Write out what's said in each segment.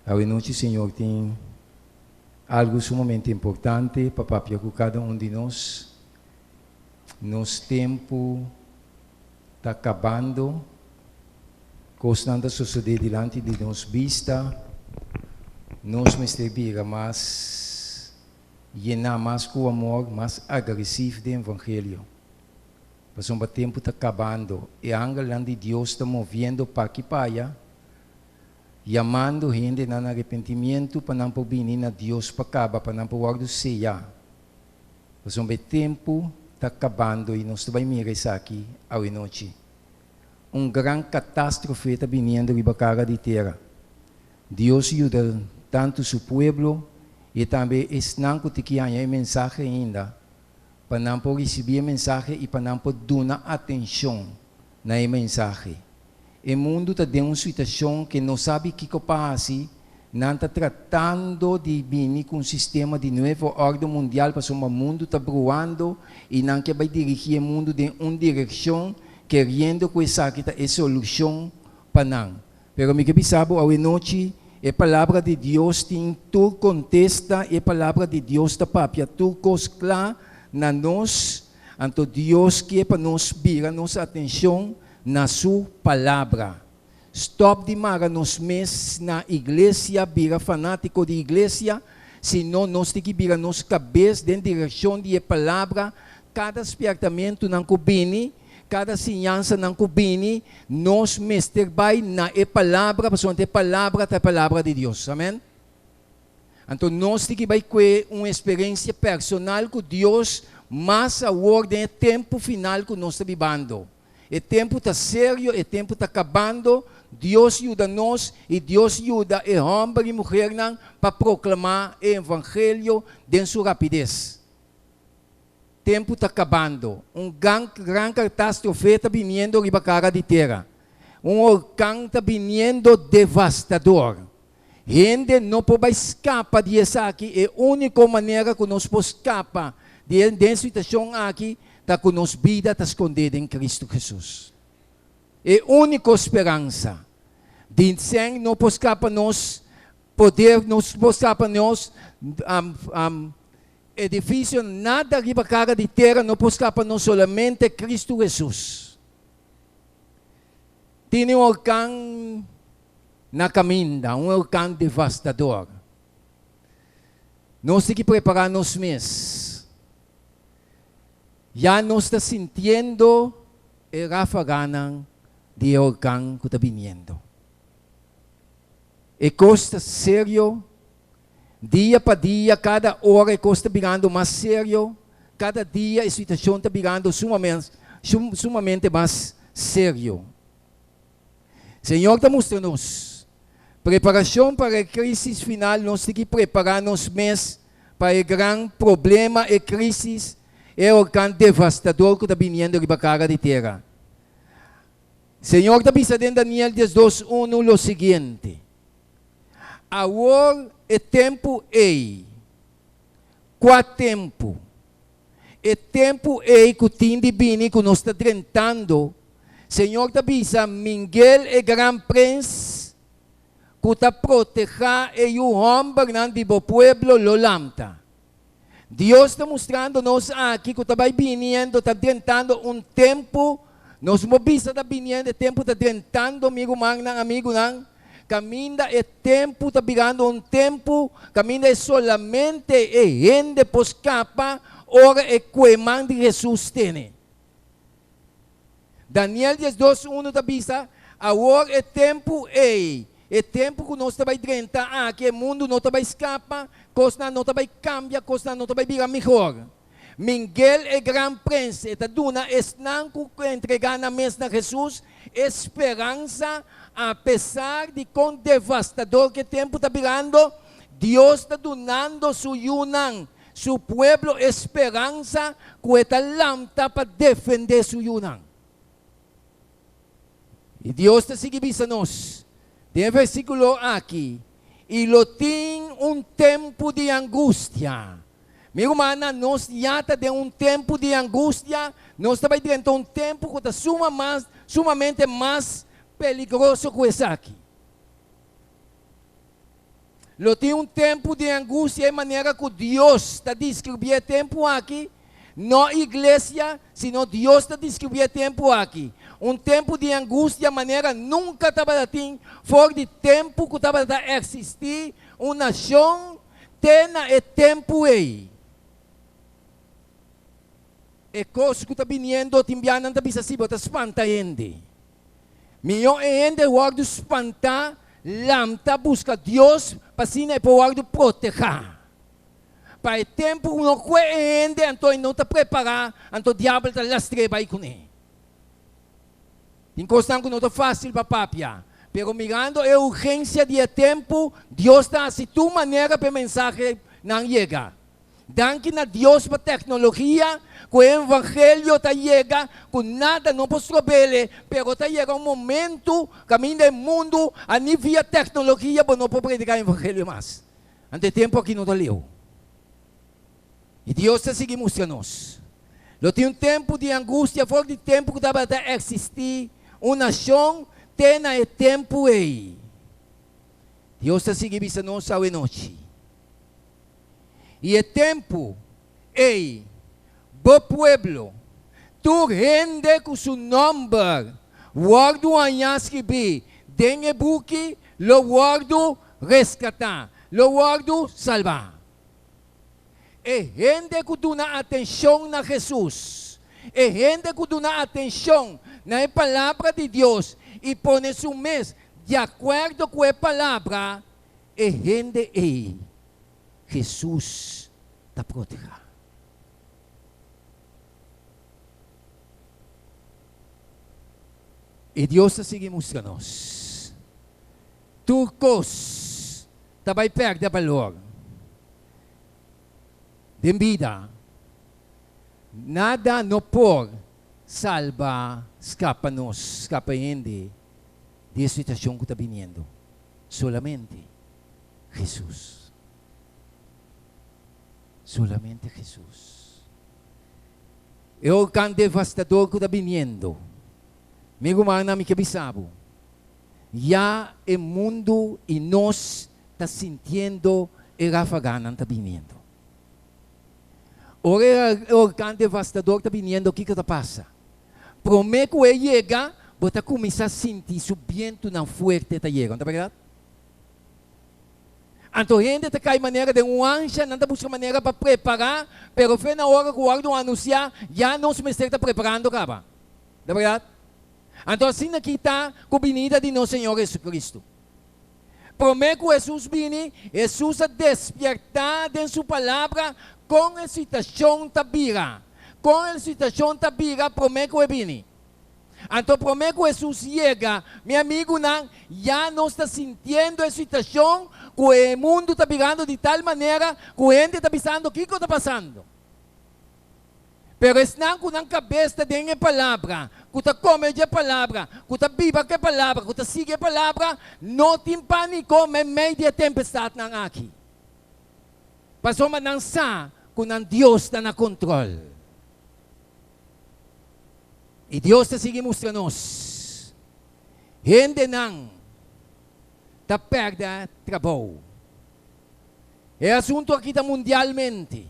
Hoje noite, Senhor, tem algo sumamente importante para papiar com cada um de nós. Nosso tempo está acabando, coisas suceder diante de nós vista, nós me servir mais, llenar mais com amor, mais agressivo do Evangelho. Mas o tempo está acabando e a angelã de Deus está movendo para aqui para allá, chamando gente no arrependimento para não vir a Deus para acabar, para não poder sellar. Mas o tempo está acabando e nós vamos mirar isso aqui hoje noite. Grande catástrofe está vindo de cara de terra. Deus ajuda tanto seu povo e também não que há mensagem ainda para não receber a mensagem e para não dar atenção na mensagem. O mundo está em uma situação que não sabe o que passa, não está tratando de vir com um sistema de nova ordem mundial, para o mundo está voando e não quer dirigir o mundo em uma direção, querendo que essa é solução para não. Pero me que sabe, hoje noite, a palavra de Deus tem tudo contesta, a palavra de Deus está papia, tudo coisa clara na nós, então Deus quer para nós vir a nossa atenção na sua palavra. Stop de mara nos mes na igreja, vira fanático de igreja, senão nós temos que virar nossa cabeça dentro da direção de palavra, cada despertamento não combine, cada ensinança não combine, nós mestre vai na palavra, porque a palavra é a palavra de Deus, amém? Então nós temos que ter uma experiência personal com Deus, mas a ordem é tempo final que nós estamos vivendo. O tempo está sério, o tempo está acabando. Deus ajuda nós e Deus ajuda o homem e mulher para proclamar o evangelho de sua rapidez. O tempo está acabando. Grande catástrofe está vindo de cara de terra. Orcão está vindo devastador. Gente não pode escapar disso aqui. É a única maneira que nós podemos escapar dessa situação aqui. Está com nossa vida está escondida em Cristo Jesus. É a única esperança. Dizem, não pode escapar nós, poder, não pode escapar nós, edifício, nada riba cara de terra, não pode escapar nós, solamente Cristo Jesus. Tem um orcão na caminha, um orcão devastador. Nós temos que preparar nós mesmos. Já nós está sentindo a rafagana de orcão que está vindo. É coisa sério, dia para dia, cada hora é coisa virando mais sério, cada dia a situação está virando sumamente mais sério. Senhor está mostrando-nos, preparação para a crise final, nós temos que preparar nós mesmos para o grande problema e crise. É o orcão devastador que está vindo de cara de terra. Senhor está dizendo em Daniel 12:1 o seguinte: agora é tempo qual tempo? É tempo que tem de vir que nós está tentando. Senhor está dizendo, Miguel é grande príncipe que está protegendo o homem do povo lo lamta. Deus está mostrando-nos aqui que está vindo, está tentando um tempo, nós movimos está vindo, o tempo está tentando, amigo, não, caminha é tempo, está virando um tempo, caminha é solamente gente por escapar, ora é que man de Jesus tem. Daniel 12:1 está dizendo, agora é tempo é tempo que nós estamos tentar que o mundo não vai escapar, coisa não vai cambiar, coisa não vai virar melhor. Miguel é grande príncipe, está dando esnanco entregar na mesa de Jesus, esperança, apesar de quão devastador que o tempo está virando, Deus está dando seu Yunan, seu povo esperança, que está lâmpada para defender seu Yunan. E Deus está seguindo a nós. Tem um versículo aqui. E lo tem um tempo de angústia. Meu irmão, nós já estamos em um tempo de angústia. Nós estamos dentro de um tempo que está sumamente mais peligroso que esse aqui. Lo tem tempo de angústia, de maneira que Deus está descrevendo tempo aqui, não igreja, sino Deus está descrevendo tempo aqui. Tempo de angústia, de maneira nunca estava tendo, fora de tempo que estava a existir, uma nação, tem tempo aí. E coisas que está vindo, timbianan está bisa si, bota espanta ainda. Melhor ainda, o guardo espantar, lamta busca Deus, para assim é para o guardo proteger. Para o tempo não é ainda, então não está preparado, então o diabo está lastreba aí com ele. Tem coisa que não é fácil para papia. Pero mirando a urgência de tempo, Deus está assim, tua maneira para a mensagem não chega. Danke na Deus para a tecnologia, que o evangelho está chega, com nada não pode trobelar, pero está chega momento, caminho do mundo, a nível de tecnologia, mas não pode predicar o evangelho mais. Ante tempo aqui não está leu. E Deus está seguindo mostrando-nos. Não tem tempo de angústia, fora de tempo que estava a existir, uma nação, tem tempo aí. Deus está seguindo mostrando-nos a noite. E é tempo, ei, bo pueblo, tu gente com seu nome, guardo anhas que bi, dengue buki, lo guardo rescatar, lo guardo salvar. É gente que dá atenção na Jesus, é gente que dá atenção na palavra de Deus e põe seu mês de acordo com a palavra, é gente aí. Jesus está protegendo. E Deus está seguindo mostrando-nos. Turcos também perde valor. De vida. Nada não pode salvar, escapa-nos, escapa-ende de situação que está vindo. Solamente Jesus. Solamente Jesus. É o can devastador que está vindo. Meu irmão, me cabisabo. Já o mundo e nós está sentindo a rafagana está vindo. Ora, o can devastador está vindo, o que está passando? Prometo que ele chega, você começar a sentir o vento não forte está chegando, não é verdade? Então, a gente está cai maneira de anjo, não está buscando maneira para preparar, pero foi na hora que o guarda anunciar, já nosso mestre está preparando, cara. Não é verdade? Então, assim aqui está com a vinda de nosso Senhor Jesus Cristo. Prometo que Jesus vini, Jesus a despertar de sua palavra com a situação tabira. Com a situação tabira, prometo que vini. Então, prometo que Jesus chega, meu amigo, não, já não está sentindo a situação que o mundo está virando de tal maneira que a gente está pensando o que está passando. Pero estão com a cabeça de a palavra, que está comendo a palavra, que está viva a palavra, que está seguindo a palavra, não tem pânico, mas meio de tempestade não aqui. Passou uma dança, que Deus está na controle. E Deus está seguindo mostrando-nos. Gente não está perdendo trabalho. É assunto aqui está mundialmente.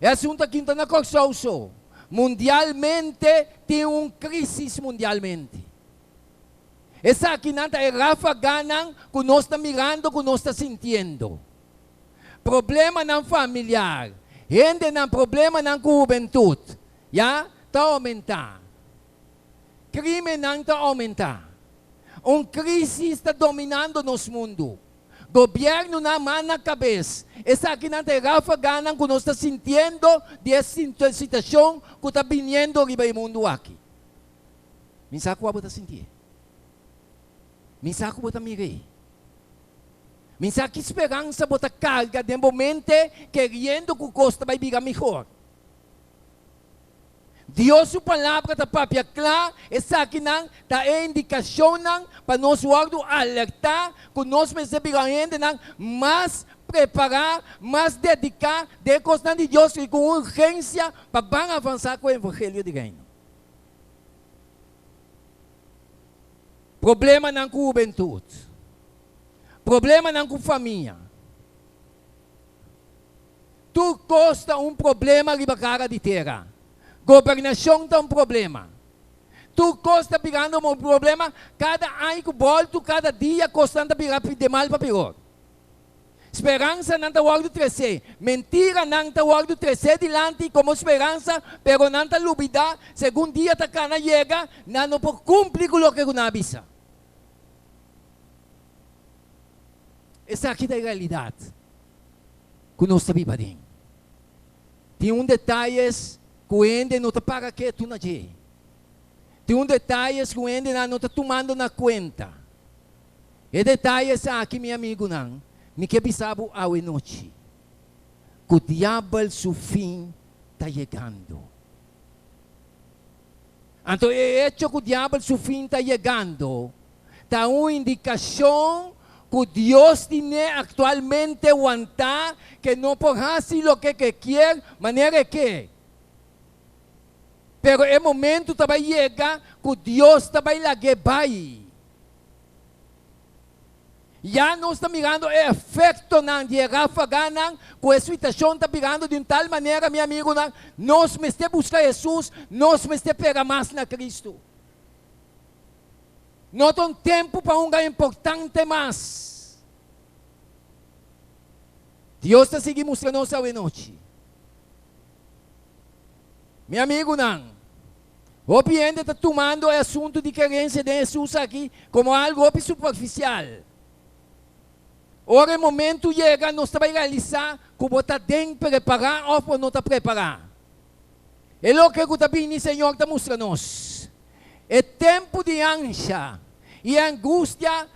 É assunto aqui está na corsoso. Mundialmente tem uma crise mundialmente. Essa aqui não é rafagana que nós estamos mirando, que nós estamos sentindo. Problema não familiar. Gente não problema não juventude. Já está aumentando. Crime não está aumentando. Uma crise está dominando nosso mundo. Governo na mão na cabeça. Essa aqui não é rafagana que nós estamos sentindo dessa situação que está vindo no mundo aqui. Me sabe o que você sentir? Me sabe o que você mirar? Me sabe que esperança você carga de momento querendo que o costa vai virar melhor. Deus, sua palavra está papia clara, essa aqui não está indicação para nós guardo alertar, que nós recebemos ainda mais preparar, mais dedicar, de coisas de Deus e com urgência para avançar com o evangelho de reino. Problema não com juventude, problema não com família, Tu costa um problema riba cara de terra. Governação está um problema. Tu costa pegando um problema, cada ano que volto, cada dia costando pegar de mal para pior. Esperança não está guardo crescer. Mentira não está guardo crescer dilante como esperança, pero não está lubida. Segundo dia está cana chega, não pode cumprir com o que não avisa. Essa aqui é a realidade que nós estamos vivendo. Tem detalhes que ainda não está para que tu não chega. Tem detalhes que ainda não está tomando na conta. E detalhes aqui, meu amigo, não. Me que bisabo a noite. Que o diabo, seu fim, está chegando. Então, é hecho que o diabo, seu fim, está chegando. Está uma indicação que Deus tem atualmente aguantar, que não pode fazer o que quer, maneira que. Pero é momento que vai chegar que Deus vai lá que vai. Já não está mirando o efeito de Rafa com a situação está mirando de uma tal maneira, meu amigo, nós me estamos buscando Jesus, nós me estamos pegar mais na Cristo. Não tem tempo para um lugar importante mais. Deus está seguindo mostrando essa noite. Meu amigo, não. O cliente está tomando o assunto de querência de Jesus aqui como algo superficial. Ora, o momento chega, nós vamos realizar como está dentro preparar ou não está preparar. É o que o Senhor está mostrando-nos. É tempo de ansia e angústia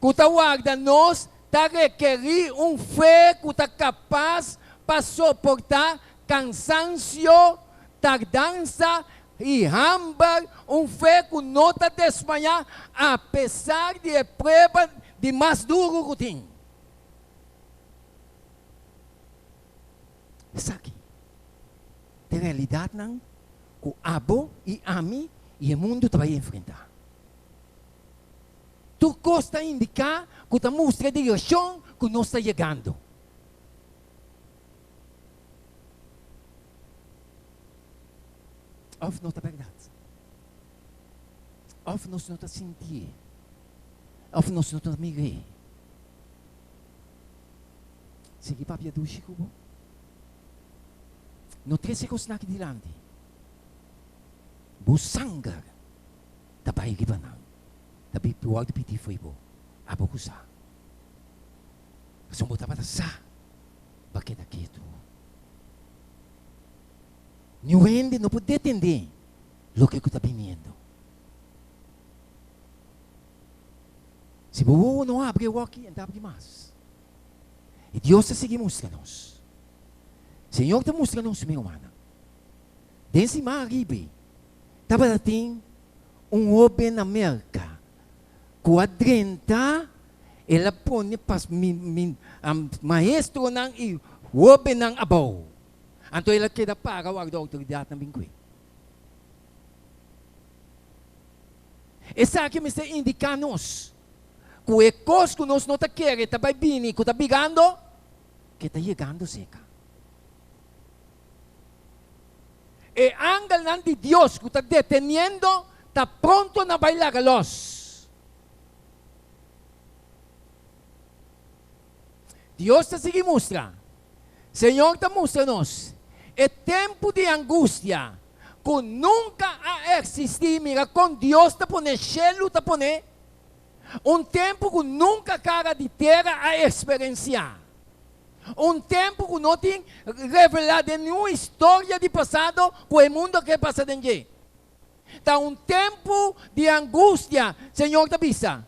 que está guarda nós, está requerir fé que está capaz para suportar cansaço, tardança e hambre, fé que não está desmanhar, apesar de prova de mais duro que tem. Isso aqui. De realidade, não, que o abo e a mim e o mundo vai enfrentar. Tu gosta de indicar que está mostrando a direção que nós está chegando. Of não está verdade. Of nós não está sentir. Of nós não está mirar. Sige papia do Chico. No 13 coisas aqui dilante. Busangar. Tapay gibanang. Tapi piwag piti foi bo. Abo ko sa. Sumbo tapata sa. Bakit akito? Niuende não pode entender o que está viniendo. Se você não abre o aqui, então abre mais. E Deus está seguindo mostrando-nos. O Senhor está mostrando-nos, meu irmão. Desse mar arriba, estava tem homem na América. Com a drenta, ela põe para maestro ng e o homem ng abaw. Então ela queda para a autoridade na bingui. Essa aqui me está indicando-nos que o ecos que nós não está querendo, está bem, que está bigando, que está chegando seca. E ángel de Deus que está deteniendo, está pronto na bailar a luz. Deus está seguindo mostrando. Senhor está mostrando-nos. É tempo de angústia que nunca ha existido. Mira, com Deus está pondo gelo, está pondo. Tempo que nunca cara de terra a experienciar. Tempo que não tem revelado nenhuma história de passado com o mundo que passa dentro. Está tempo de angústia, Senhor está avisa.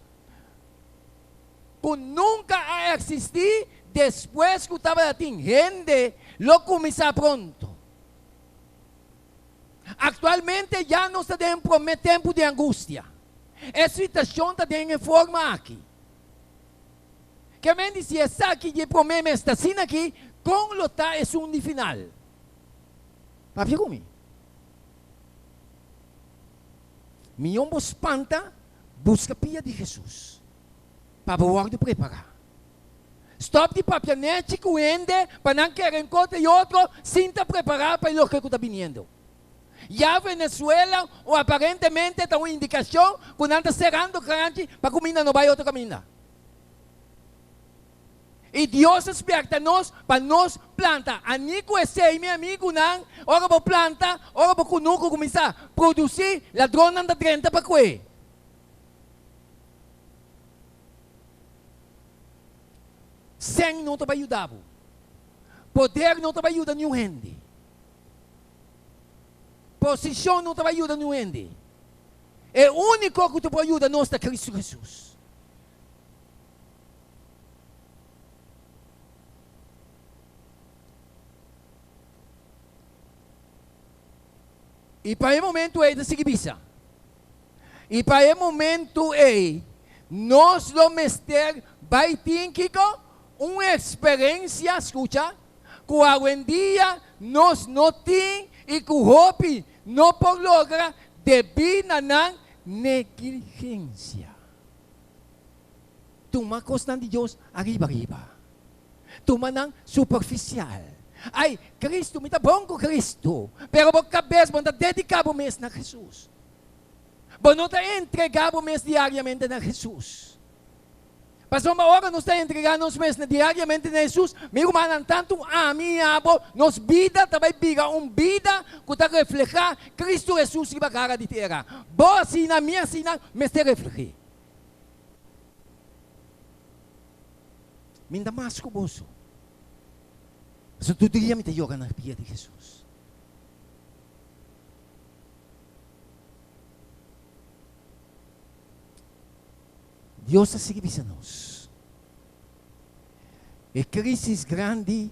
Que nunca ha existido. Depois que estava gente, lo começar pronto. Atualmente já não está dentro tempo de angústia. A situação está em forma aqui. Que me diz essa aqui de problema está assim aqui, com o tá é de final. Papi comigo. Minha espanta busca pia de Jesus para o preparar. Stop de papianete cuende para não querer encontrar e outro sem estar preparado para o que está vindo. Já Venezuela, ou aparentemente, dá uma indicação que não está cerrando grande para a comida não vai outro caminho. E Deus espera nós para nós plantar. Amigo esse, meu amigo, não. Ora vou plantar, ora vou começar a produzir, ladrão não dá 30 para comer. Sem não te vai ajudar. Poder não te vai ajudar nenhum gente. Posição não te vai ajudar nenhum gente. É o único que te pode ajudar nós é Cristo Jesus. E para o momento é da seguinte. E para o momento é nós o mestre vai ter uma experiência, escuta, que hoje em dia nós não temos e que o hope não pode lograr devido à negligência. Toma coisa de Deus arriba. Toma não superficial. Ai, Cristo, me dá bom com Cristo. Pero a cabeça, vou dedicar o mês a Jesus. Vou não entregar o mês diariamente a Jesus. Passou uma hora, nós estamos entregando os meses diariamente a Jesus. Meu irmão, tanto a minha avó, nos vida também biga vida que está reflejar Cristo Jesus e a cara de terra. Boa sina, minha sina, me está reflejar. Me dá mais que o bolso. Mas todo dia me está jogando na pia de Jesus. Deus está seguindo nós. A crise grande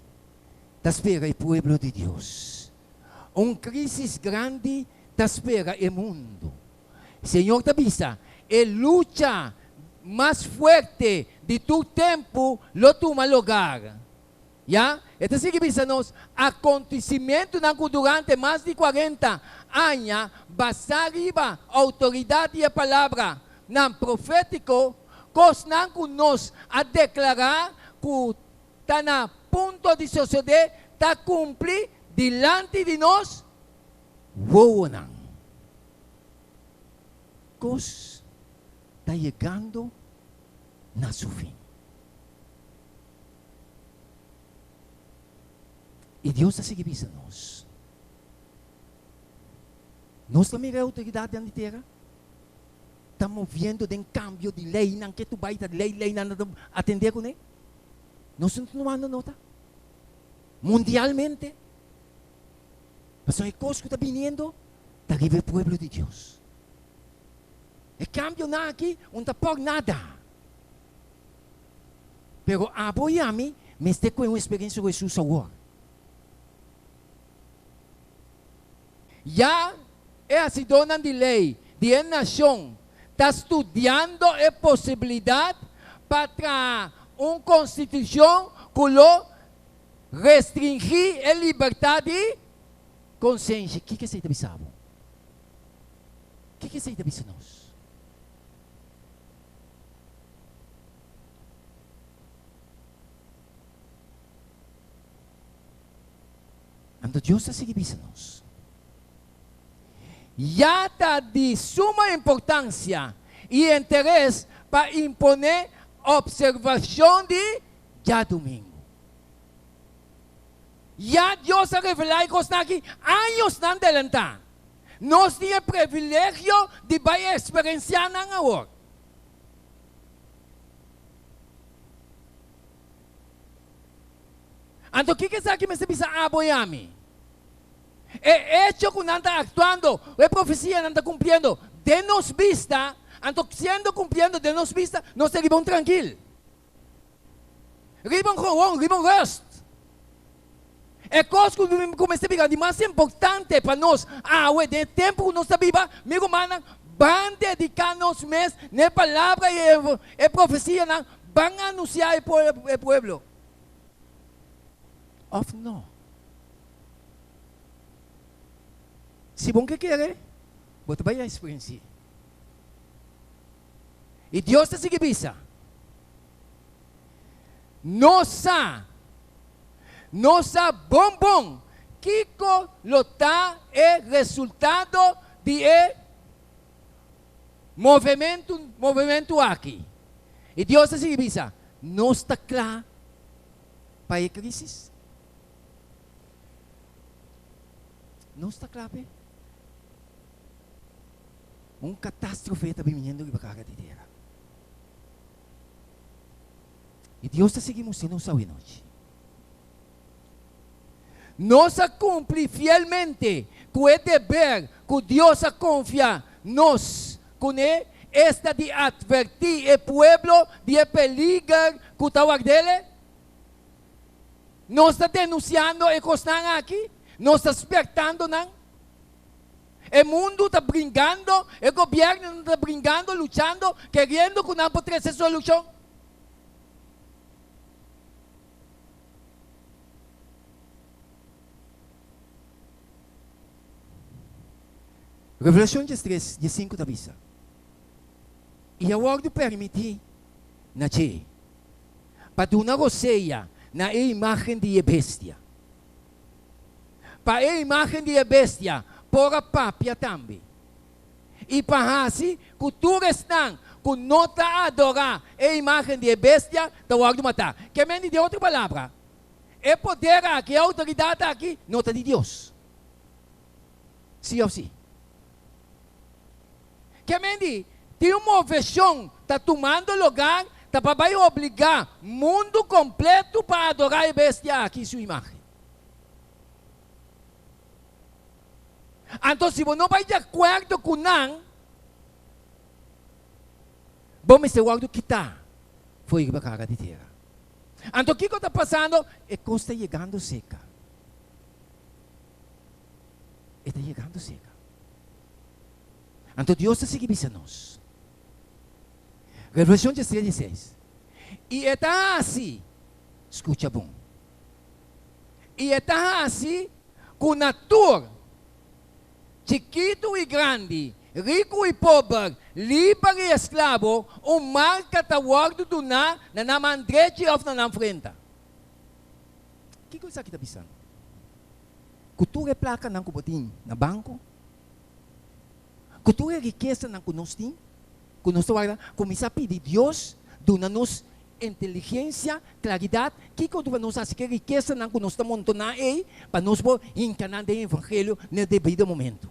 está espera o povo de Deus. Uma crise grande está espera o mundo. Senhor está vista, a luta mais forte de todo tempo lo toma lugar. Já? Está seguindo nós. Acontecimento durante mais de 40 anos, basado na autoridade e a palavra não profético, coisas que nós a declarar que está na ponto de suceder, está cumprir diante de nós, voam. Coisas está chegando na seu fim. E Deus está seguindo nós. Nós também é a autoridade da terra. Estamos vendo de cambio de lei, não que tu vai ter lei não atender com ele. Nós não tomando nota. Mundialmente. Mas é coisa que está vindo, está vindo o povo de Deus. E cambio não aqui, não está por nada. Pero apoia-me, me estou com uma experiência com Jesus agora. Já é a cidadã de lei, de nação, está estudando a possibilidade para uma constituição que lo restringir a liberdade de consciência. O que é isso que você sabe? O que é isso que você sabe? Então Deus está seguindo nós. Já está de suma importância e interesse para imponer observação de já domingo. Já Deus a revelar que aqui anos não adelantar. Nós temos o privilégio de vai experienciar agora. Então o que é isso que me precisa apoiar-me? É hecho que não está actuando, é profecia não está cumprindo. De nos vista, então sendo cumprindo de nos vista, nós estamos tranquilos. Ribam com ribam rest. É coisa que comecei a ficar de mais importante para nós. De tempo que nós estamos vivos, meu irmão, vão dedicar-nos mais na palavra e profecia, vão anunciar o povo. Of não. Se bom que quer, você vai experienciar. E Deus está seguindo. nossa bombom, Kiko lota é resultado de movimento aqui. E Deus assim diz, não está claro para a crise? Não está claro? Catástrofe está vindo para a terra. E Deus está seguindo sendo sabe noite. Nós cumpre fielmente com o dever que Deus confia nos com esta de advertir o povo de peligro que está dele. Nós está denunciando e costando aqui. Nós está despertando não. O mundo está brincando, o governo está brincando, lutando, querendo que não pode ter solução. Revelação 3, 5 da Bíblia. E a ordem permite na che para uma roceia na imagem de bestia. Para a imagem de bestia, por a papia também. E para assim, cultura estão que não está adorar a imagem de bestia, da ordem matar. Que mente de outra palavra? É poder aqui, a autoridade aqui, não está de Deus. Sim ou sim? Que mente, tem uma versão, está tomando lugar, está para obrigar o mundo completo para adorar a bestia aqui, sua imagem. Então, se você não vai de acordo com não, vamos ser o acordo que está. Foi para a cara de terra. Então, o que está passando? É que está chegando seca. Está chegando seca. Então, Deus está seguindo a nós. Revelação 16. E está assim, escuta bom. E está assim, com a natura, chiquito e grande, rico e pobre, livre e escravo, o mal catawagdo do na mandrete of na frente. Que coisa que está pensando? Cultura é placa ng kubutin na banco? Cultura é riqueza ng kunostin? Kunostin, comisa a pedir Deus, dona-nos inteligência, claridade, que quando nós achamos que riqueza não nós estamos montando aí, para nós encanar o evangelho no devido momento.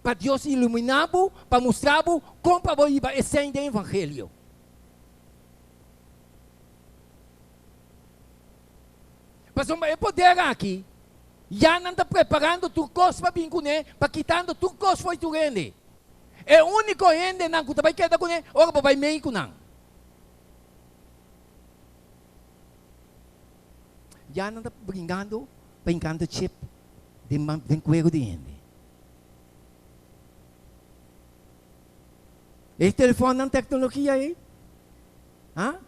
Para Deus iluminar, para mostrar como para a essência do evangelho. Mas o poder aqui, já não está preparando tu coisa para vir com ele, para quitando tu coisa foi tu rende. É o único rende não que vai quedar com ele, ou vai meio com não. Já não está brincando para encantar chip de cuero de rende. Esse telefone não tem tecnologia aí? Ah?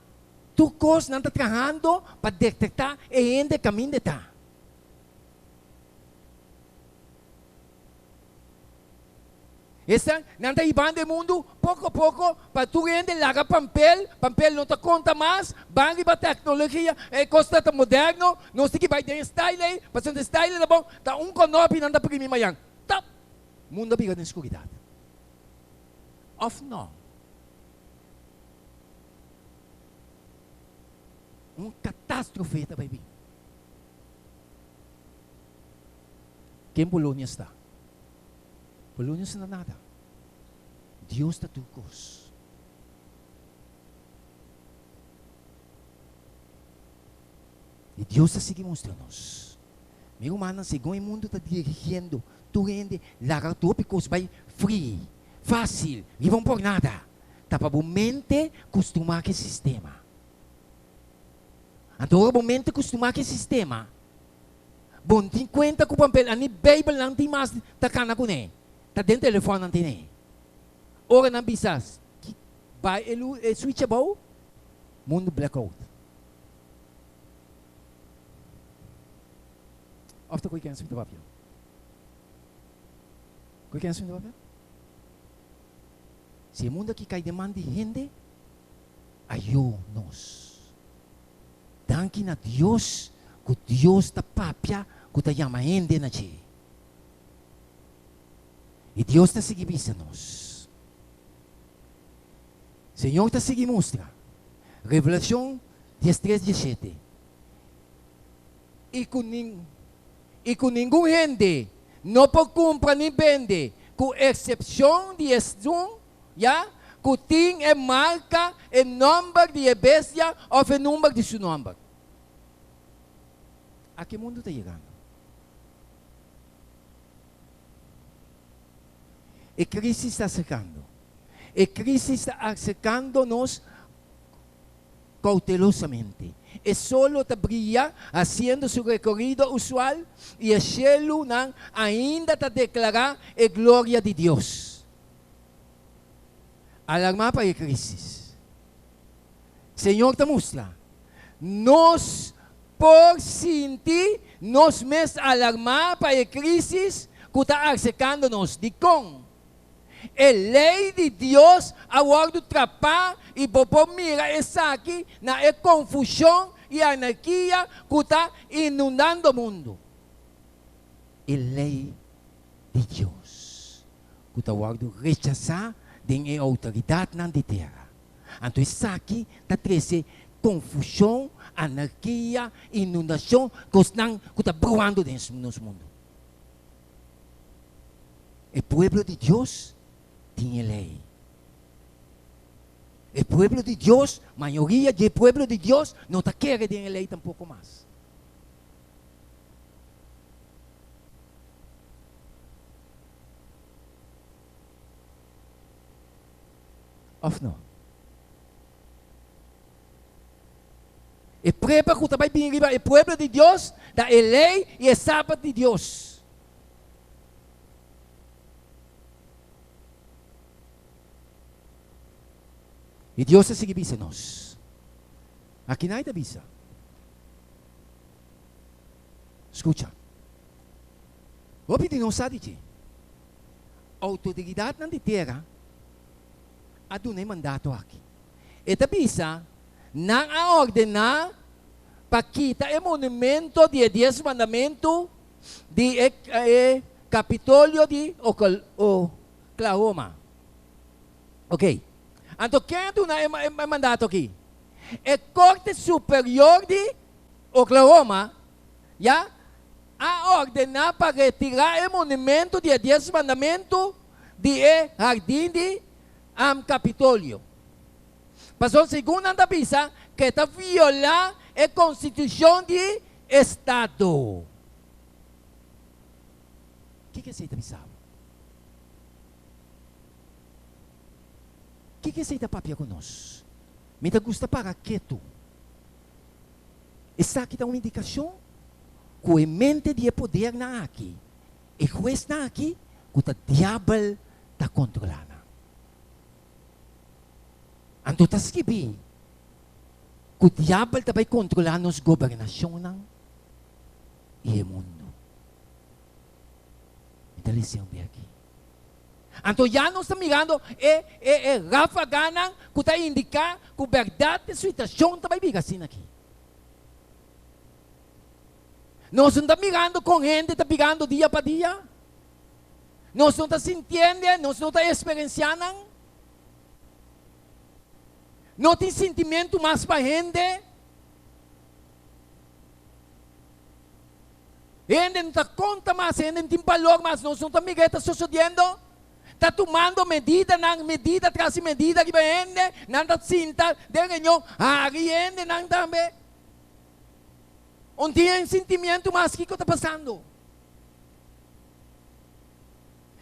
Tu coisa não está trabalhando para detectar e rende caminho de tá. Essa não está ibando o mundo, pouco a pouco, para tu rende, larga papel não te conta mais, vai para a tecnologia, é coisa moderno, não sei que vai ter style aí, passando style é bom, está conopi, não está para mim mais. Tá, mundo fica na escuridade. Of não. Catástrofe está vai vir. Quem Polônia está? Polônia não é nada. Deus está tu cos. E Deus está seguindo mostrando-nos. Meu irmão, segundo o mundo está dirigindo, tu rende, larga tu porque vai free, fácil, não vão por nada. Está para o mente acostumar com o sistema. Então, o momento acostumar com o sistema. Bom, tem conta com o papel, a Bíblia não tem mais, está cana com ele. Está dentro do telefone não tem. Ora não bisas, vai ele switchable, mundo blackout. Ofta quem switch papel. Quem switch papel? Se o mundo aqui cai demanda de gente, ajuda-nos. danke na Dios, que Dios ta papia, que ta llama gente na chi. E Deus está seguindo a nós. Senhor está seguindo mostra. Revelação 13:17. E com nenhum gente não pode comprar nem vender, com exceção de um, já, que tem a marca, o número de bestia ou o número de seu nome. A que mundo está chegando? A crise está acercando. A crise está acercando-nos cautelosamente. E solo te brilla haciendo su recorrido usual e o cielo não ainda te declarar a glória de Deus. Alarmar para a crise. Senhor te mostra. Nós, por sentir, nós mesmos alarmar para a crise que está acercando-nos. De com a lei de Deus agora trapar e por mira essa aqui na confusão e anarquia que está inundando o mundo. A lei de Deus que está agora rechazar de autoridade na terra. Então essa aqui está trazendo confusão, anarquia, inundação que está brewando dentro do nosso mundo. O povo de Deus tinha lei. O povo de Deus, a maioria do povo de Deus, não está querendo ter lei tampouco mais. Ou não? O povo que também vem o povo de Deus, da lei e o sábado de Deus. E Deus se avisa a nós. Aqui não é avisa. Escucha. O que não sabe dizer? A autoridade na terra a donei mandato aqui. E avisa não a ordenar para quitar o monumento de 10 mandamentos de Capitólio de Oklahoma. Ok. Então, quem é mandato aqui? A Corte Superior de Oklahoma, já, a ordenar para retirar o monumento de 10 mandamentos de Jardim de Capitólio. Passou segundo a avisa que está violar a Constituição de Estado. O que é isso que avisava? O que é esse papel conosco? Me gusta para quieto. Essa aqui dá uma indicação que a mente de poder na aqui. E o juiz na aqui, que o diabo está controlando. Então está escrito que o diabo está controlando as governações e o mundo. Então, lição bem aqui. Então, já não está mirando Rafa Gana que está indicando que a verdade da situação está bem assim aqui. Nós não estamos mirando com gente, está pegando dia para dia. Nós não estamos sentindo, nós não estamos experienciando. Não tem sentimento mais para a gente. Gente não está conta mais, gente não tem valor mais, nós não estamos mirando, está sucedendo. Está tomando medida tras medida que vem, não está sinta, de ganhou, gente não também. Não tem sentimento mais que está passando.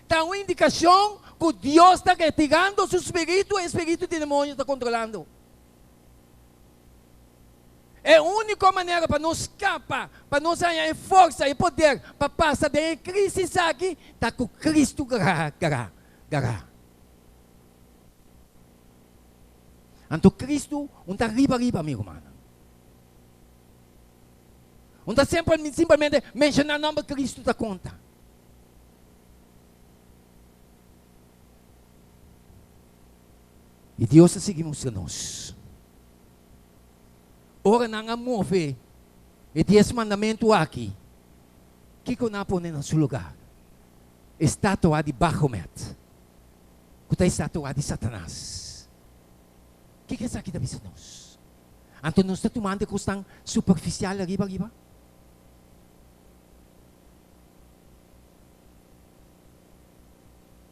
Está uma indicação que Deus está retirando seu espírito e o espírito de demônio está controlando. É a única maneira para nós escapar, para nós ganhar força e poder para passar da crise aqui, está com Cristo garra. Então Cristo não está riba, amigo, mano. Não está simplesmente mencionando o nome de Cristo da conta. E Deus está seguindo a nós. ora nang amove, e 10 mandamentos aqui, que eu não pone no seu lugar? Estátua de Baphomet, que é estátua de Satanás. O que é isso aqui da bisa nós? Então nós estamos tomando questão superficial arriba.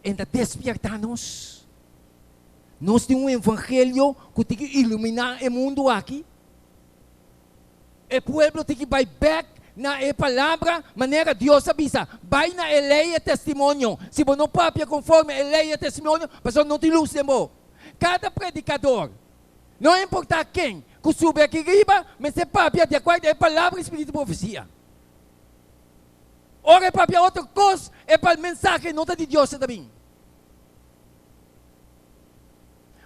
Ainda despertar-nos. Nós temos um evangelho que tem que iluminar o mundo aqui. O povo tem que ir back na palavra, maneira Deus avisa. Vai na lei e testemunho. Se você não papia conforme a lei e testemunho, você não te luz de amor. Cada predicador, não importa quem, que sube aqui riba, mas se papia de acordo com a palavra, espírito e profecia. Ora, papia outra coisa, é para o mensagem, não está de Deus também.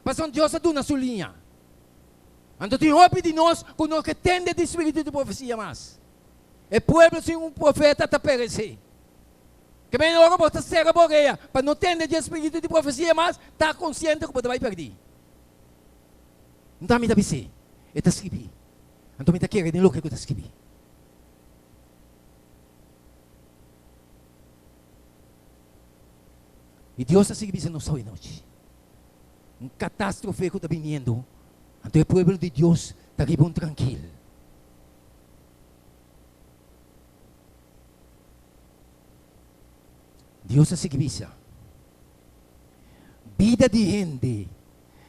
Mas Deus está na sua linha. Então tem roupa de nós que nós que tende de espírito de profecia mais. O povo sem um profeta está perecer. Que bem agora você ser a boreia, para não ter de espírito de profecia mais, está consciente que você vai perder. Não está me dando isso. Está escrito. Então me está querendo o que está escrito. E Deus está escrevendo no sol e noite. Catástrofe que está vindo. Então o povo de Deus está aqui bom tranquilo. Deus está escrevendo. Vida de gente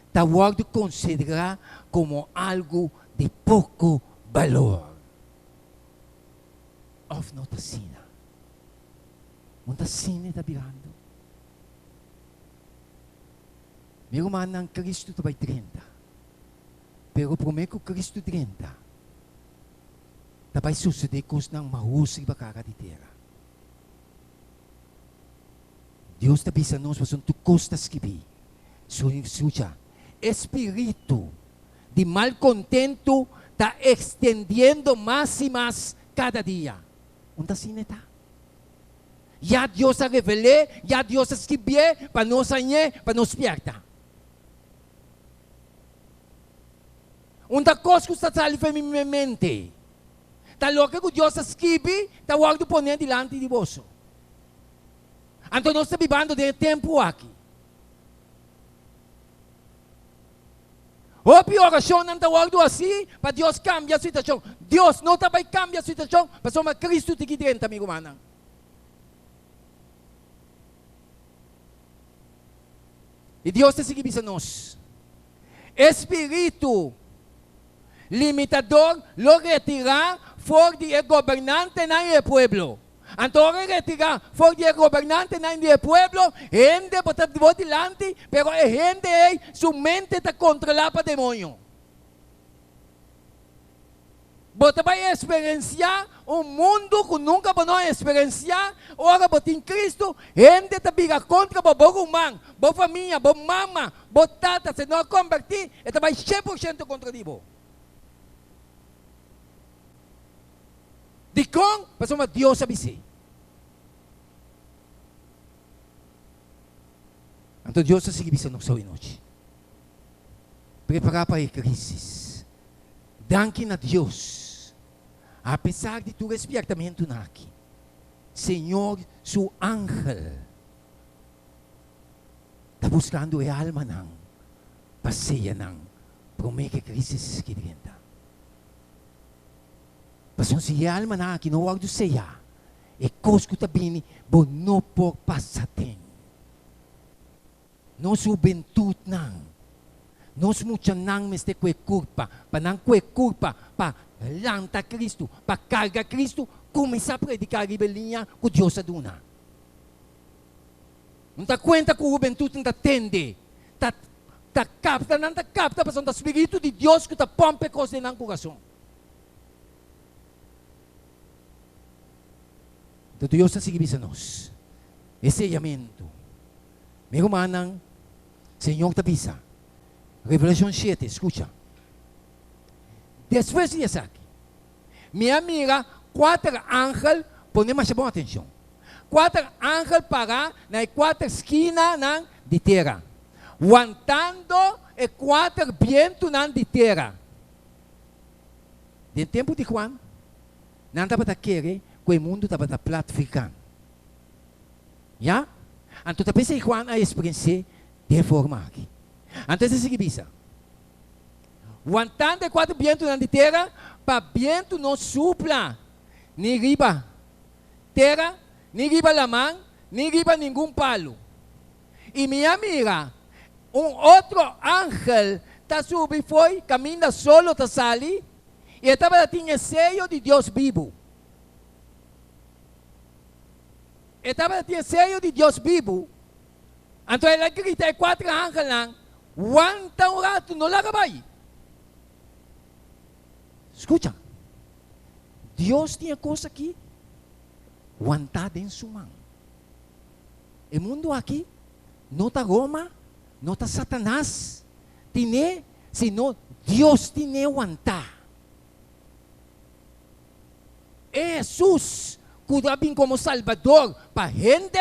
está guardado considerar como algo de pouco valor. Of não está sina. Não está sina está virando. Meu irmão, Cristo vai 30. Pero prometo que Cristo 30. Vai suceder coisas não mahusay ba cara de terra. Deus está pensando nós, mas tu costas que vi. Suja. Espírito de malcontento está extendiendo mais e mais cada dia. Onde assim está? Já Deus a revelou, já Deus a escreveu para nós sonhar, para nos despertar. Uma coisa que está saindo em minha mente. Está louco que Deus escreve, está guardando poner diante de você. Então nós estamos vivendo de tempo aqui. A oração não está guardando assim, para Deus cambiar a situação. Deus não vai cambiar a situação, para só Cristo te dentro, amigo mano. E Deus está seguindo nós. Espírito limitador lo retirar for de governante na pueblo. Então retirar for de governante na pueblo, gente bota delante, pero a gente su mente está controlada para demônio. Você vai experienciar um mundo que nunca vai experienciar. Ora, você em Cristo, gente está briga contra o humano, a família, a mama, a tata, se não convertir, você vai 100% contra você. De com, mas Deus avisa. Então Deus está seguindo no sol e noite. Preparar para a crise. Danke a Deus. Apesar de tu despertamento aqui, Senhor, seu ángel, está buscando a alma não, passeia não, promete que crise se esquiventa. Mas se a alma não aqui não vai ceia, é coisa que está bem, bom não por passar tempo. Não juventude não. Nós muita não mas tem culpa, para não culpa, para lançar Cristo, para carregar Cristo, começar a predicar a rebelião que Deus aduna. Não está conta que a juventude não atende, não capta, mas o Espírito de Deus que está pompe coisas no coração. Então Deus está seguindo nós. Esse sellamento. Meu irmão, Senhor te avisa. Revelação 7, escucha. Depois de isso aqui, minha amiga, 4 ángeles, ponemos muita atenção. 4 ángeles para nas 4 esquinas de terra, aguantando e 4 vientos de terra. no tempo de Juan, não estava a querer que o mundo estava a platificar. Já? Então, eu pensei Juan a experiência de forma aqui. Então, essa é a bisa. O antante de 4 vientos na terra, para viento não supla, nem riba terra, nem riba lamang, nem riba nenhum palo. E minha amiga, outro ángel, está subindo, foi, caminha solo, está sali, e estava tinha sello de Deus vivo. Estava tinha sello de Deus vivo. Então ela grita, 4 ángeles lang, aguanta um rato, não larga vai. Escuta, Deus tinha coisa aqui, aguantada em sua mão. O mundo aqui, não está Roma, não está Satanás, tiene, sino Deus tiene aguantar. Jesus, cuida bem como Salvador para a gente,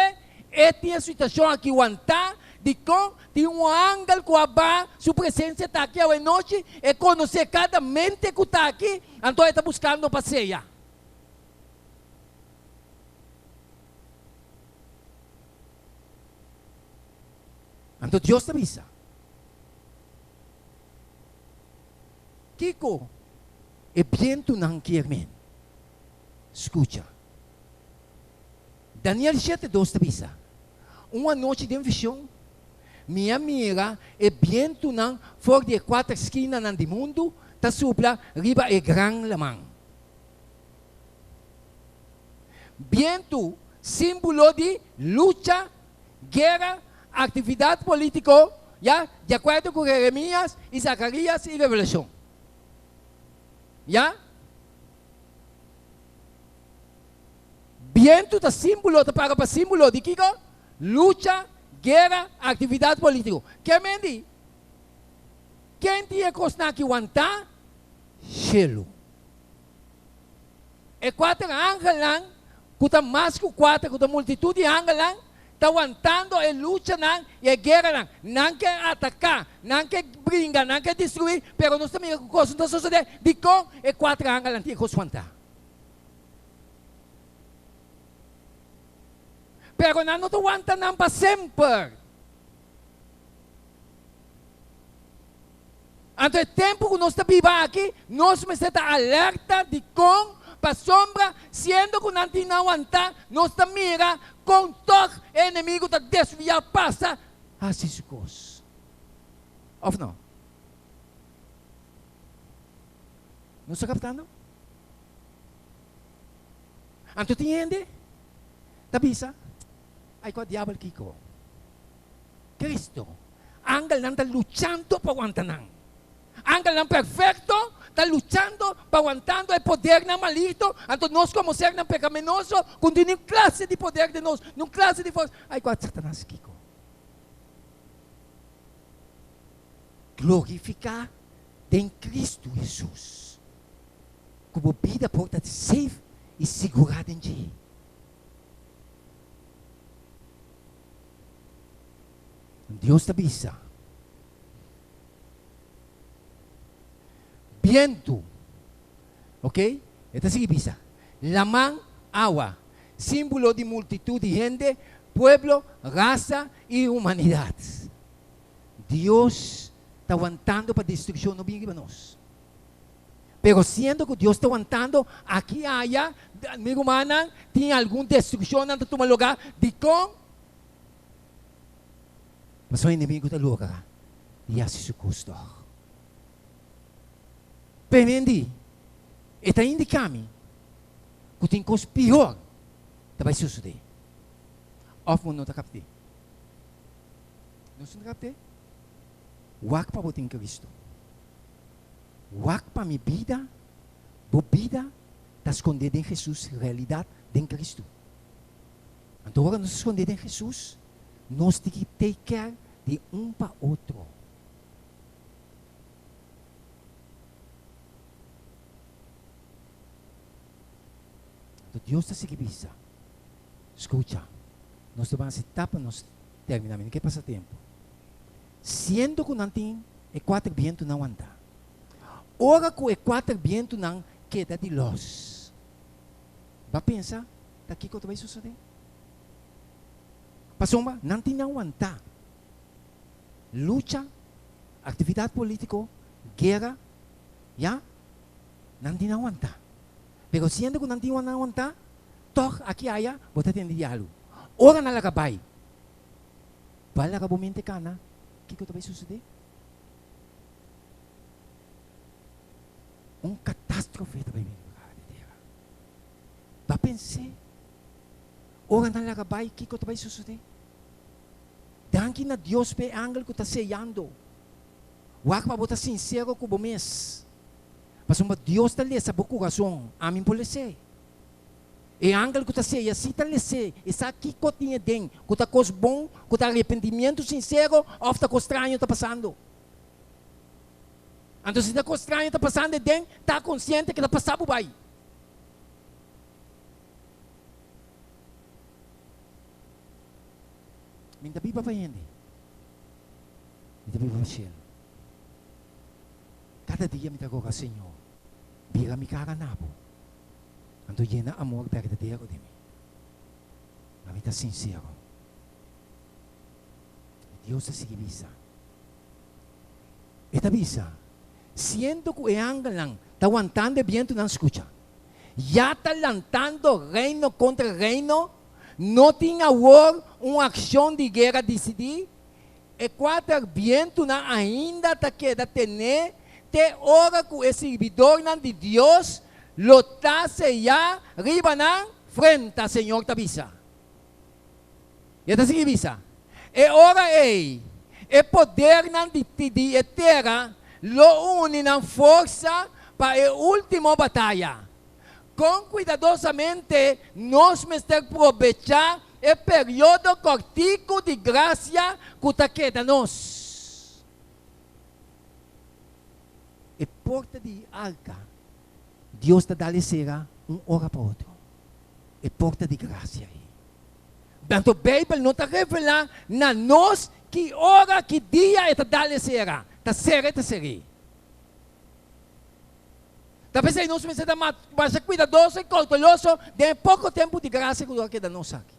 esta situação aqui aguantar, de com tem ángel que aba, sua presença está aqui à noite, e conhecer cada mente que está aqui, então está buscando passeia. Então Deus te avisa. Kiko, é viento não quer men. Escuta. Daniel 7:2 te avisa. Uma noite de visão, minha amiga, é viento não fora de 4 esquinas do mundo, ta supla riba é gran lamang. Viento, símbolo de luta, guerra, atividade política, já, de acordo com Jeremias e Zacarias e Revelação. Já? Viento está símbolo, está para símbolo de Kiko? Luta, guerra, atividade política. Que mendi? Quem tinha coisa que aguentar? Gelo. E 4 ángeles lá, que mais que 4, que multitud de ángeles lá, está aguantando a luta e a guerra. Não quer atacar, não quer brincar, não quer destruir, mas nós também com coisas da sociedade. De com e 4 ángeles que aguentar. Pero não aguenta não para sempre. Então, o tempo que nós estamos vivendo aqui, nós precisamos estar alerta de com para sombra, sendo que não aguentar, nós estamos mirando com todo inimigo da desviar, passa a essas coisas. Ou não? Não está captando? Então, entende? Está bisa? Ay, ko diablo Kiko. Cristo. Ángel não está lutando para aguantar. Ángel não perfeito está lutando para aguantar o poder não maligno. Então nós como ser não pecaminoso, com nenhuma classe de poder de nós, nenhuma classe de força. Ay, ko Satanás Kiko. Glorificar em Cristo Jesus. Como vida porta safe e segurada em Ti. Deus te avisa. Viento. Ok? Esta sí avisa. Lamang, agua. Símbolo de multitud de gente, pueblo, raza y humanidad. Dios está aguantando para destrucción no bien nós. Pero siendo que Dios está aguantando, aquí allá, mi humana, tiene alguna destrucción en tu lugar, de con mas o inimigo da lugar e assim se custa. Perendi, está indicando que tem coisa pior que vai suceder. Ou não está captando? Não está captando? Wak para botar em Cristo. Wak para minha vida, a vida está escondida em Jesus, realidade em Cristo. Então, agora nós escondemos em Jesus. Nós temos que take care de um para outro. Então, Deus está seguindo. Escuta, nós vamos citar para nós terminar. Não quer passar tempo. Sendo que não tem, 4 vientos não andam. Ora que 4 vientos não queda de luz. Va pensar, daqui que vai suceder. Pasomba, não tem aguentar. Luta, atividade política, guerra, já, não tem aguentar. Pero sendo que não tem aguentar, toh aqui aya, bota tem diálogo. Ora na lagabay. Bala ka bumente ka na, que vai suceder? Catástrofe também vai pensar. Ora na lagabay, que vai suceder? Danke na Deus pe angel que está sellando. Wag pa bota sincero com o mês. Mas Deus está lhe sa coração, amin por lhe ser. E angel que está seia, se está lhe ser, essa aqui que tinha den, que está coisa bom, que está arrependimento sincero, ou está coisa estranho está passando. Então se está coisa estranho está passando, den, está consciente que está passando vai. Minta biba pa hindi. Minta biba pa siya. Cada dia minta ko ka Senhor. Bira mi kakanapo. Anto llena amor verdadero de mí. Mamita sincero. Dios se sigue visa. Esta visa. Siento que el ángel está aguantando el viento y no escucha. Ya está lanzando reino contra reino. No tiene ahora uma ação de guerra decidir. E quatro viento ainda está queda tener. Te hora que o servidor de Deus lotase ya riba na frente ao Senhor da visa. E está seguindo visa. E hora e poder de eterna lo une na força para a última batalha. Com cuidadosamente, nós vamos aproveitar o período cortico de graça que está queda nós. E porta de arca, Deus está dando será hora para outro. E porta de graça aí. Então, a Bíblia não está revelando na nós que hora, que dia está dando será. Está será. Talvez aí nós precisamos mais cuidadoso e cauteloso de pouco tempo de graça que o que da nós aqui.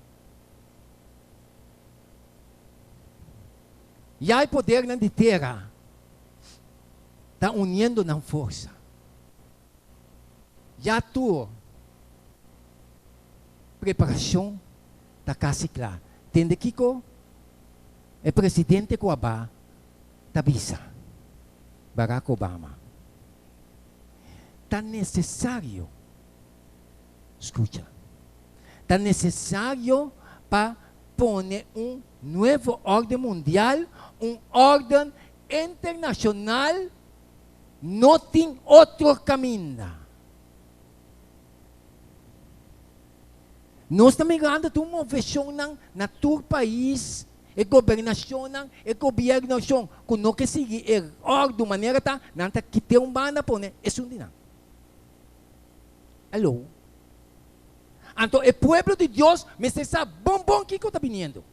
E há poder na terra está unindo na força. Já tu preparação está quase clara. Tende que o presidente Coabá está visa Barack Obama. Está necessário, escucha, está necessário para pôr novo ordem mundial, ordem internacional, não tem outro caminho. Nós estamos mirando uma versão na todo país, e governação, e governo, que não quer seguir a ordem de maneira que tem banda para isso não. Alô? Então, o povo de Deus me está bom que está vindo.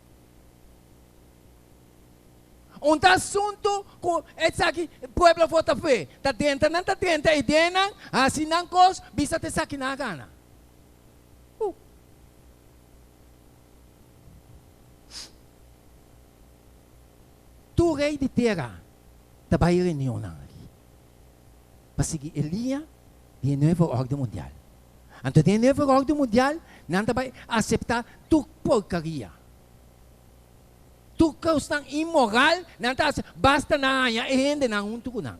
Assunto que esse aqui, o povo vota fé. Está dentro, não está dentro, e dentro, assim não coisa, bisa te aqui na gana. Tu rei de terra, está vai reunião aqui. Para seguir Elia, de novo ordem mundial. Então, de novo ordem mundial, não vai aceitar tu porcaria. Tu coisa imoral, não está basta na área, e ainda não tu não.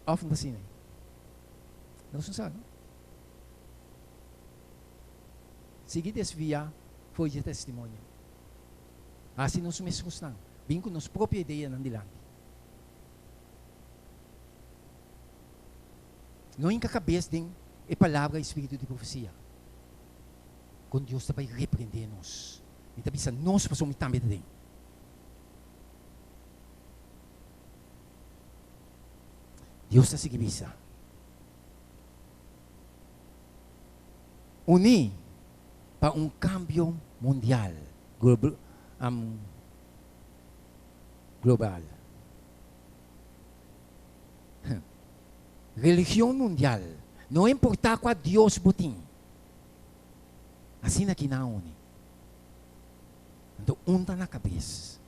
Often assim, né? Não se sabe. Seguir desviar foi de testemunho. Assim nós mesmos estamos. Vim com nossa própria ideia não dilante. Não em cabeça tem a palavra espírito de profecia. Quando Deus vai repreender-nos. Então, nós passamos também tem. Deus está seguindo isso. Unir para cambio mundial. global. Religião mundial. Não importa qual Deus botin. Assim aqui na une. Então, unta na cabeça.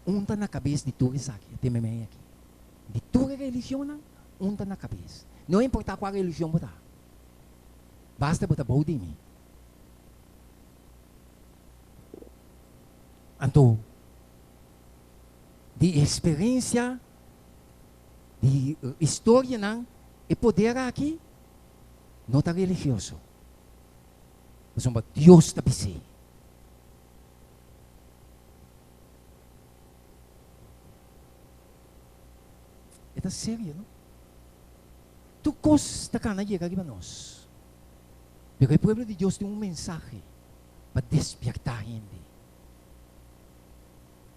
Unta na cabeça de tudo isso aqui. Tem memória aqui. De toda religião, unta na cabeça. Não importa qual religião botar. Basta botar boa de mim. Então, de experiência, de história, não, e poder aqui, não está religioso. Mas Deus está pensando. É sério, não? Tu custa que não chega aqui para nós. Porque o povo de Deus tem mensagem para despertar a gente.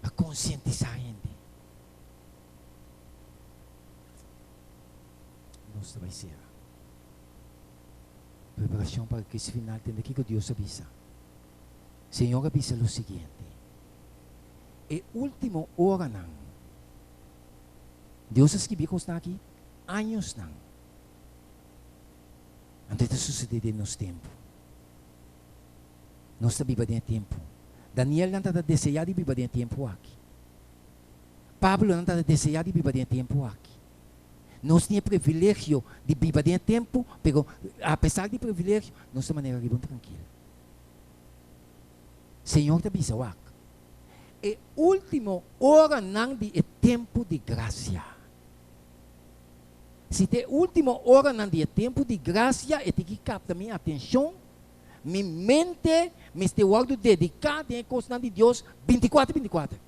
Para conscientizar a gente. Nós vai ser. Preparação para que esse final tenha que Deus avisa. Senhor avisa o seguinte. E último hora não. Deus escreveu que está aqui anos não. Antes de suceder nos tempos. Nós estamos vivendo tempo. Daniel não está desejando de viver tempo aqui. Pablo não está desejando de viver tempo aqui. Nós temos privilégio de viver tempo, mas apesar de privilégio, nós estamos de maneira tranquila. Senhor está avisando aqui. E último hora não de tempo de graça. Se tem última hora não de tempo de graça, eu tenho que captar minha atenção, minha mente, me estou dedicado em coisa de Deus 24/24.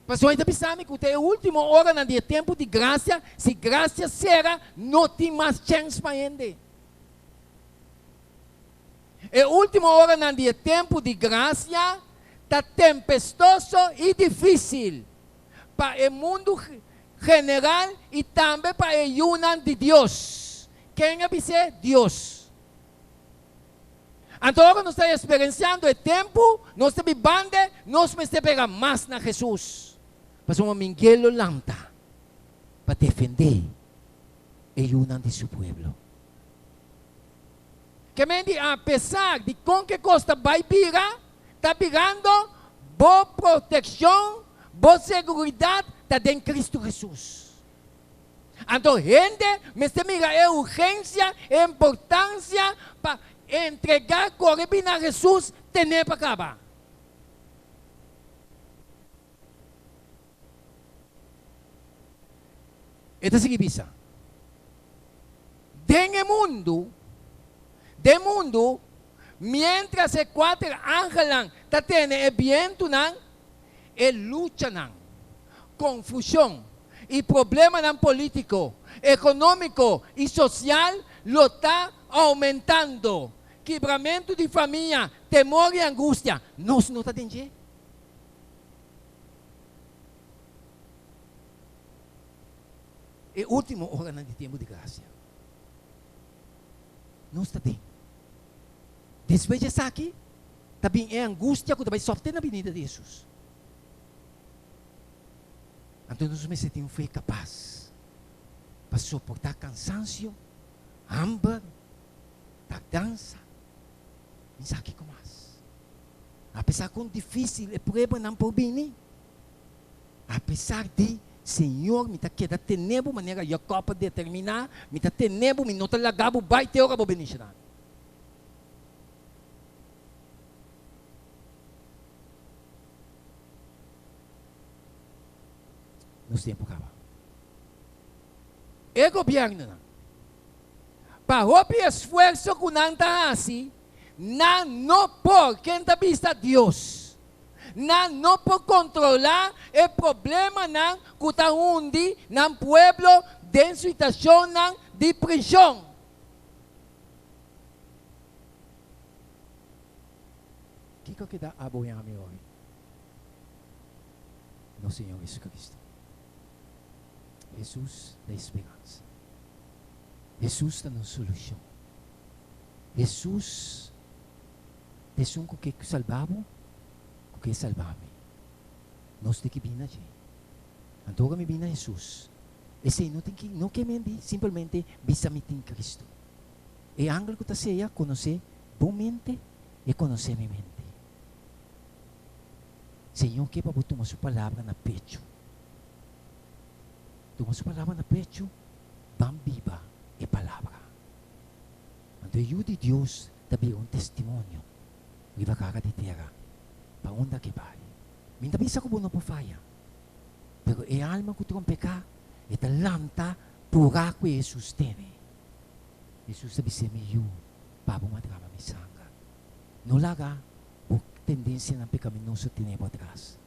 Pessoas ainda pensam que tem última hora não de tempo de graça, se graça será, não tem mais chance para ele. E última hora não de tempo de graça, está tempestoso e difícil. Para o mundo general e também para a união de Deus. Quem avisa? Deus. Então, agora nós estamos experienciando o tempo, nós estamos vivendo, nós estamos pegando mais na Jesus. Mas uma Miguel lanta para defender a união de seu povo. Que me diz, apesar de com que costa vai virar, está virando boa proteção, boa segurança está dentro de Cristo Jesus. Então, gente, me mira a urgência, a importância para entregar correr a Jesus, ter para acabar. Esta é a seguinte. Dentro do mundo, mientras os 4 ángeles estão tendo o viento, e luta, confusão e problema político, econômico e social, lo está aumentando. Quebramento de família, temor e angústia. Nós não está entendendo. E último hora de tempo de graça. Não está bem. Depois de estar aqui, também é angústia que vai sofrer na avenida de Jesus. Então nós me sentimos fé capaz para suportar cansaço, hambre, tardança. Não sabe o que mais. Apesar de difícil, é prova não por bem. Apesar de Senhor, me está querendo ter nebo maneira de copa determinar, me está ter nebo, me não está lagado, vai ter hora para beneficiar. Nos tempos acaba. E governo, para o esforço que não está assim, não por quem está vista Deus. Não por controlar o problema que está onde, no pueblo, de situação de prisão. O que que dá a boia a mim hoje? No Senhor Jesus Cristo. Jesus da esperança. Jesus está na solução. Jesus é um que salvava que salvarme. Nós tem que vir aqui. Então kami vir a Jesus. Esse não que mente, simplesmente bisamitin Cristo. E anglo que seja conhecer bom mente e conhecer minha mente. Senhor, que para tomar sua palavra na pecho. Tomar sua palavra na pecho, bam viva e palavra. Então, eu de Deus também um testemunho. Viva cara de terra. Para onde que vai? Minta bisa ko não por falha. Pero e alma ko tukang peka, e talanta pura ko Jesus tene. Jesus sabi sa miyo, pabo madrama mi sanga. No laga, o tendência ng pecaminoso tinebo atrás.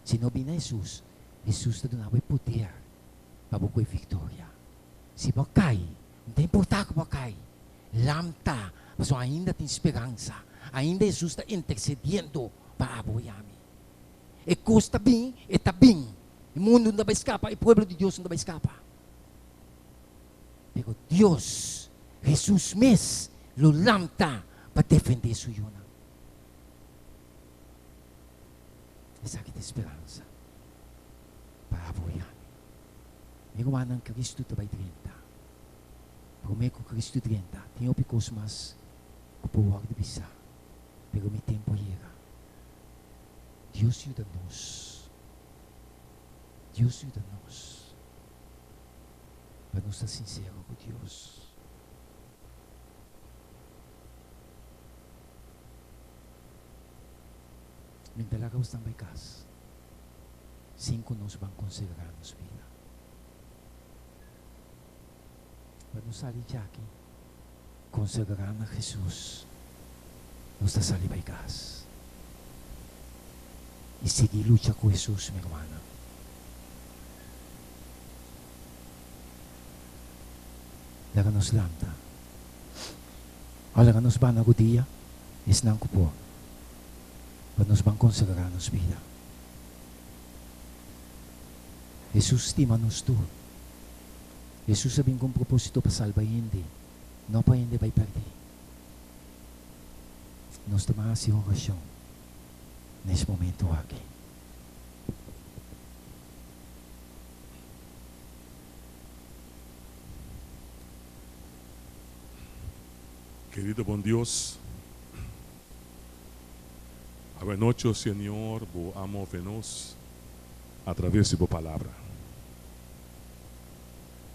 Sinobi na Jesus, Jesus na doon poder, pabo ko'y victoria. Si bakay, não importa ko bakay, lamta, mas ainda tem esperança. Ainda Jesus está intercedendo para apoiar-me. E custa bem, e está bem. O mundo não vai escapar, o povo de Deus não vai escapar. Pero Deus, Jesus mesmo, lo lamta para defender sua yuna. Essa aqui é a esperança para apoiar-me. Meu irmão, Cristo vai 30. Prometo que Cristo 30. Tenho picos mas o povo de bisa. Pero meu tempo chega. Deus ajuda-nos. Deus ajuda-nos. Para nos estar sinceros com Deus. Mentala ka usang may kas. 5 nos vão considerar nos vida. Para nos salir aqui, considerar a Jesus, nos está salir may kas. E seguir luta com Jesus, minha irmã. Laga nos lanta. Laga nos ba na gudia, isnang ko po. Para nos vão considerar nos vida. Jesus estima-nos tu. Jesus sabihin kong propósito para salvar hindi. Não para hindi vai perder. Nos tomamos a oração nesse momento aqui. Querido bom Deus, boa noite, Senhor, bo amo venos através de boa palavra.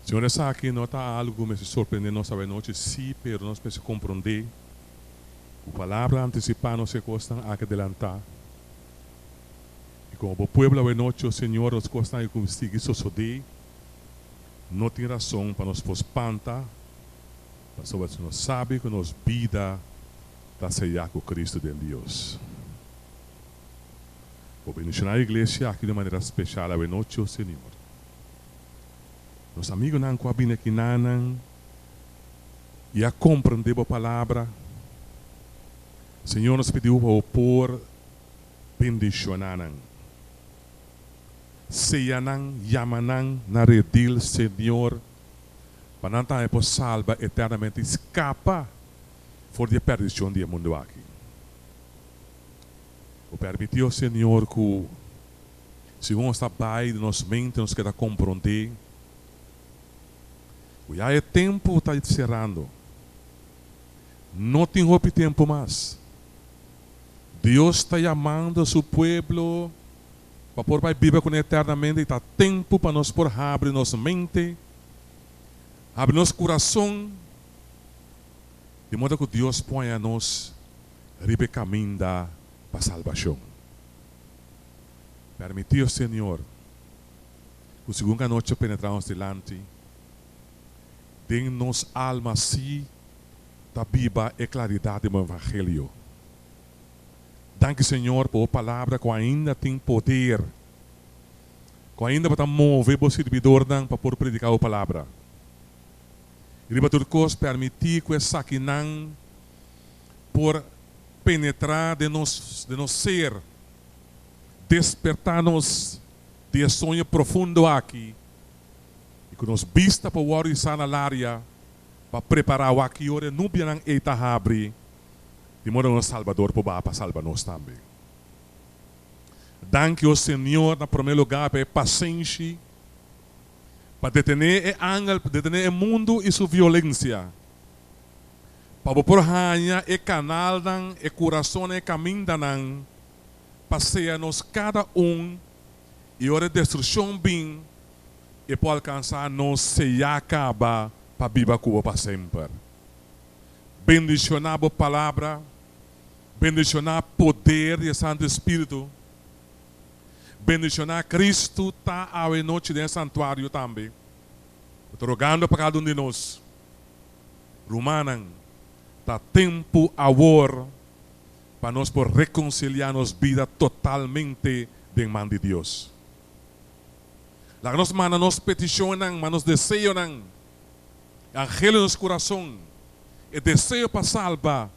Senhor, essa aqui não está algo me surpreender nós essa noite, sim, pero nós precisamos compreender. A palavra antecipar não se custa a que adelantar. E como o povo essa noite, Senhor, nos custa a conseguir suceder. Não tem razão para nos espantar. Mas você não sabe que nos vida está sellar com Cristo de Deus. Vou bendicionar a igreja aqui de maneira especial a noite, Senhor. Nos amigos não cabem aqui não e a compreender a palavra. Senhor nos pediu para opor bendicionar. Seianan, yamanan, na redil, Senhor. Para não estar salva eternamente, escapa for de perdição do mundo aqui. O permitiu, Senhor, que se vamos estar bem de nossa mente, nos queda compreender. Já é tempo está encerrando. Não tem outro tempo mais. Deus está chamando o seu povo para pôr a Bíblia com eternamente. Está tempo para nós pôr abrir nossa mente. Abre nosso coração, de modo que Deus põe a nós ribe caminho para a salvação. Permitiu, Senhor, que segunda noite penetramos delante, dê-nos alma assim, da Bíblia e claridade do Evangelho. Danke, Senhor, por a palavra que ainda tem poder, que ainda para mover o servidor para poder predicar a palavra. E riba tudo coisa permitir que essa aqui não por penetrar de nós ser, despertar-nos de sonho profundo aqui e que nos vista para o horizonte na área para preparar o aqui ora não bianang eta abre de modo no Salvador para salvar nós também. Danke ao Senhor, na primeiro lugar, pela paciência, para detener o ángel, detener o mundo e sua violência. Para porhanha o canal, o coração, o caminho, passeia-nos cada e hora de destruição bem, e para alcançar nos se acaba para viver com para sempre. Bendicionar a palavra, bendicionar o poder do Santo Espírito, bendicionar Cristo está à noite no santuário também. Estou rogando para cada de nós, Romanan, está tempo agora para nós por reconciliar nossa vida totalmente de mão de Deus. La nos manda nos peticionan, nos desean, angelo nos coração, e desejo para salvar,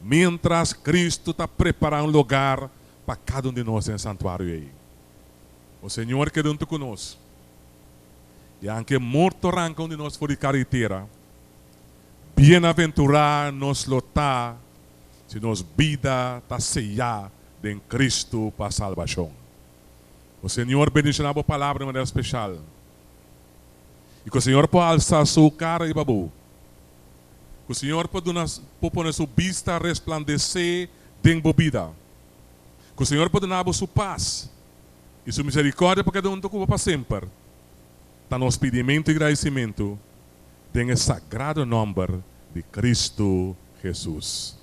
mientras Cristo está preparando um lugar para cada de nós no santuário aí. O Senhor que junto conosco, e anche morto arranca de nós for de carretera, bem-aventurado nos lotar, se nos vida está sellada em Cristo para salvação. O Senhor bendicionar a palavra de maneira especial. E que o Senhor pode alçar sua cara e babu. Que o Senhor pode pôr sua vista resplandecer dentro da vida. Que o Senhor pode dar sua paz e sua misericórdia para cada um para sempre. Está nosso pedimento e agradecimento. Tem o sagrado nome de Cristo Jesus.